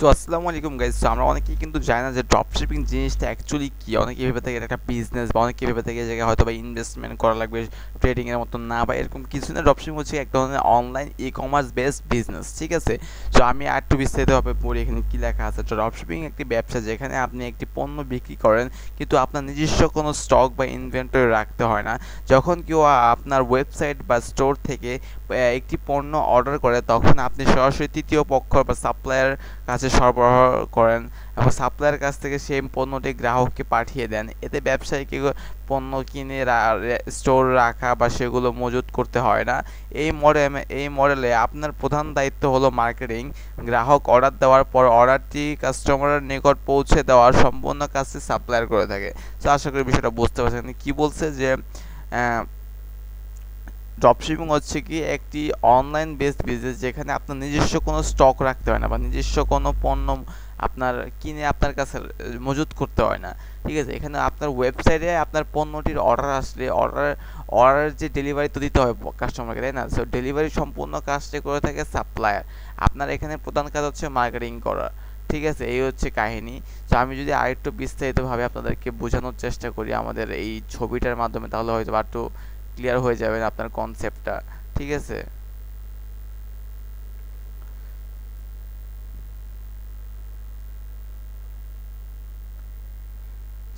So আসসালামু আলাইকুম guys. So আমরা অনেকেই কিন্তু জানি না যে ড্রপশিপিং জিনিসটা অ্যাকচুয়ালি কি। অনেকেই ভেবে থাকে এটা একটা বিজনেস, বা অনেকেই ভেবে থাকে এই জায়গায় হয়তো বা ইনভেস্টমেন্ট করা লাগবে, ট্রেডিং এর মতো না, বা এরকম কিছু না। ড্রপশিপিং হচ্ছে এক ধরনের online e commerce based business, ঠিক আছে। সো আমি আর একটু বিস্তারিতভাবে পড়ি এখানে কি লেখা আছে। তো ড্রপশিপিং একটি ব্যবসা যেখানে আপনি একটি পণ্য বিক্রি করেন, কিন্তু আপনার নিজস্ব কোনো স্টক বা ইনভেন্টরি রাখতে হয় না। যখন কেউ আপনার ওয়েবসাইট বা স্টোর থেকে একটি পণ্য অর্ডার করে, তখন আপনি সরাসরি তৃতীয় পক্ষ বা সাপ্লায়ার কাছে সরবরাহ করেন, এবং সাপ্লায়ার কাছ থেকে সেই পণ্যটি গ্রাহককে পাঠিয়ে দেন। এতে ব্যবসায়ীকে পণ্য কিনে স্টোর রাখা বা সেগুলো মজুত করতে হয় না। এই মডেলে আপনার প্রধান দায়িত্ব হলো মার্কেটিং। গ্রাহক অর্ডার দেওয়ার পর অর্ডারটি কাস্টমারের নিকট পৌঁছে দেওয়ার সম্পূর্ণ কাজটি সাপ্লায়ার করে থাকে। তো আশা করি বিষয়টা বুঝতে পারছেন কি বলছে, যে ড্রপশিপিং হচ্ছে কি একটি অনলাইন বেসড বিজনেস যেখানে আপনার নিজস্ব কোনো স্টক রাখতে হয় না, বা নিজস্ব কোনো পণ্য আপনার কিনে আপনার কাছে মজুত করতে হয় না, ঠিক আছে। এখানে আপনার ওয়েবসাইটে আপনার পণ্যটির অর্ডার আসলে অর্ডার যে ডেলিভারি তো দিতে হয় কাস্টমারকে, তাই না। সো ডেলিভারি সম্পূর্ণ কাজটি করে থাকে সাপ্লায়ার। আপনার এখানে প্রধান কাজ হচ্ছে মার্কেটিং করা, ঠিক আছে। এই হচ্ছে কাহিনী। তো আমি যদি আরেকটু বিস্তারিতভাবে আপনাদেরকে বোঝানোর চেষ্টা করি আমাদের এই ছবিটার মাধ্যমে, তাহলে হয়তো একটু ক্লিয়ার হয়ে যাবে আপনার কনসেপ্টটা, ঠিক আছে।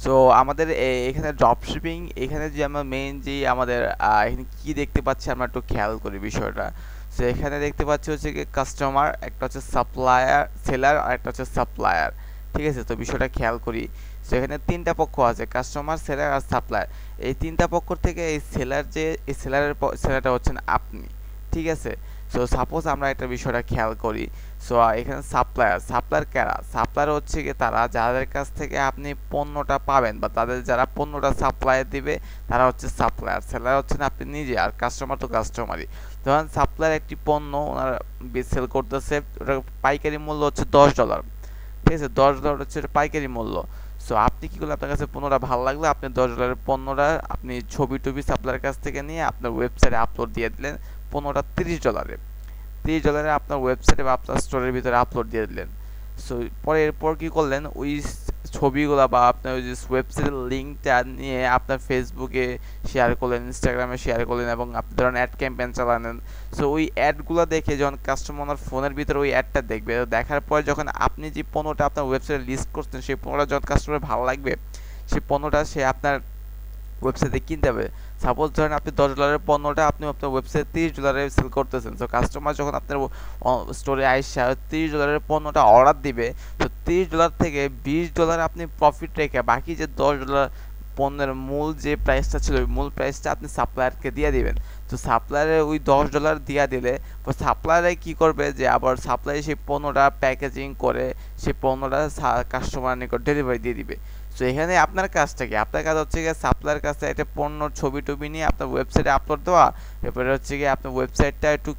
সো আমাদের এখানে ড্রপশিপিং, এখানে যে আমরা মেইন যে আমাদের এখানে কি দেখতে পাচ্ছি আমরা একটু খেয়াল করি বিষয়টা। সো এখানে দেখতে পাচ্ছি হচ্ছে কি কাস্টমার, একটা হচ্ছে সাপ্লায়ার সেলার, আর একটা হচ্ছে সাপ্লায়ার, ঠিক আছে। তো বিষয়টা খেয়াল করি। সো এখানে তিনটা পক্ষ আছে, কাস্টমার, সেলার আর সাপ্লায়ার। এই তিনটা পক্ষ থেকে এই সেলারটা হচ্ছেন আপনি, ঠিক আছে। সো সাপোজ আমরা একটা বিষয়টা খেয়াল করি। সো এখানে সাপ্লায়ার কারা? সাপ্লায়ার হচ্ছে কি তারা যাদের কাছ থেকে আপনি পণ্যটা পাবেন, বা তাদের যারা পণ্যটা সাপ্লাই দিবে, তারা হচ্ছে সাপ্লায়ার। সেলার হচ্ছেন আপনি নিজে, আর কাস্টমার তো কাস্টমারই। ধরেন সাপ্লায়ার একটি পণ্য ওনারা সেল করতেছে, ওটার পাইকারি মূল্য হচ্ছে $10, ঠিক আছে। $10 হচ্ছে পাইকারি মূল্য। সো আপনি কি করলেন, আপনার কাছে পণ্যটা ভালো লাগলো, আপনি $10 পণ্যটা আপনি ছবি টবি সাপ্লায়ার কাছ থেকে নিয়ে আপনার ওয়েবসাইটে আপলোড দিয়ে দিলেন। পণ্যটা $30 আপনার ওয়েবসাইটে বা আপনার স্টোরের ভিতরে আপলোড দিয়ে দিলেন। সো পরে এরপর কি করলেন, ওই ছবিগুলো বা আপনার ওই যে ওয়েবসাইটের লিঙ্কটা নিয়ে আপনার ফেসবুকে শেয়ার করলেন, ইনস্টাগ্রামে শেয়ার করলেন, এবং আপনি ধরেন অ্যাড ক্যাম্পেইন চালালেন। সো ওই অ্যাডগুলো দেখে যখন কাস্টমার ফোনের ভিতরে ওই অ্যাডটা দেখবে, দেখার পর যখন আপনি যে পণ্যটা আপনার ওয়েবসাইটে লিস্ট করছেন, সেই পণ্যটা যখন কাস্টমার ভালো লাগবে, সেই পণ্যটা সে আপনার ওয়েবসাইটে কিনতে হবে। সাপোজ ধরেন আপনি $10 পণ্যটা আপনি আপনার ওয়েবসাইটে $30 সেল করতেছেন। তো কাস্টমার যখন আপনার স্টোরে আইসা $30 পণ্যটা অর্ডার দিবে, তো $30 থেকে $20 আপনি প্রফিট রেখে বাকি যে $10 পণ্যের মূল যে প্রাইসটা ছিল, ওই মূল প্রাইসটা আপনি সাপ্লায়ারকে দিয়ে দিবেন। তো সাপ্লায়ারে ওই $10 দিয়া দিলে, তো সাপ্লায়ারে কি করবে, যে আবার সাপ্লাই সেই পণ্যটা প্যাকেজিং করে সেই পণ্যটা কাস্টমার নিকট ডেলিভারি দিয়ে দিবে। সো এখানে আপনার কাজটা কি? আপনার কাজ হচ্ছে গিয়ে সাপ্লায়ার কাছে একটা পণ্যর ছবি টবি নিয়ে আপনার ওয়েবসাইটে আপলোড দেওয়া। এরপরে হচ্ছে গিয়ে আপনার ওয়েবসাইটটা একটু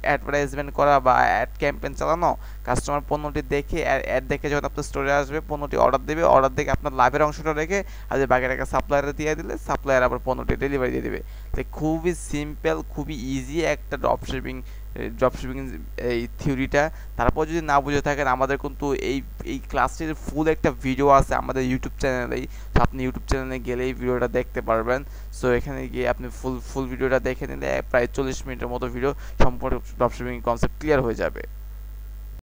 অ্যাডভার্টাইজমেন্ট করা বা অ্যাড ক্যাম্পেইন চালানো। কাস্টমার পণ্যটি দেখে অ্যাড দেখে যখন আপনার স্টোরে আসবে, পণ্যটি অর্ডার দেবে, অর্ডার দেখে আপনার লাভের অংশটা রেখে আর যে বাকি টাকা সাপ্লায়ারে দিয়ে দিলে, সাপ্লায়ার আবার পণ্যটি ডেলিভারি দিয়ে দেবে। তো খুবই সিম্পল, খুবই ইজি একটা ড্রপশিপিং এই থিওরিটা। তারপর যদি না বুঝে থাকেন, আমাদের কিন্তু এই এই ক্লাসটির ফুল একটা ভিডিও আছে আমাদের ইউটিউব চ্যানেলেই। তো আপনি ইউটিউব চ্যানেলে গেলে এই ভিডিওটা দেখতে পারবেন। সো এখানে গিয়ে আপনি ফুল ভিডিওটা দেখে নিলে প্রায় 40 মিনিটের মতো ভিডিও সম্পূর্ণ ড্রপশিপিং কনসেপ্ট ক্লিয়ার হয়ে যাবে।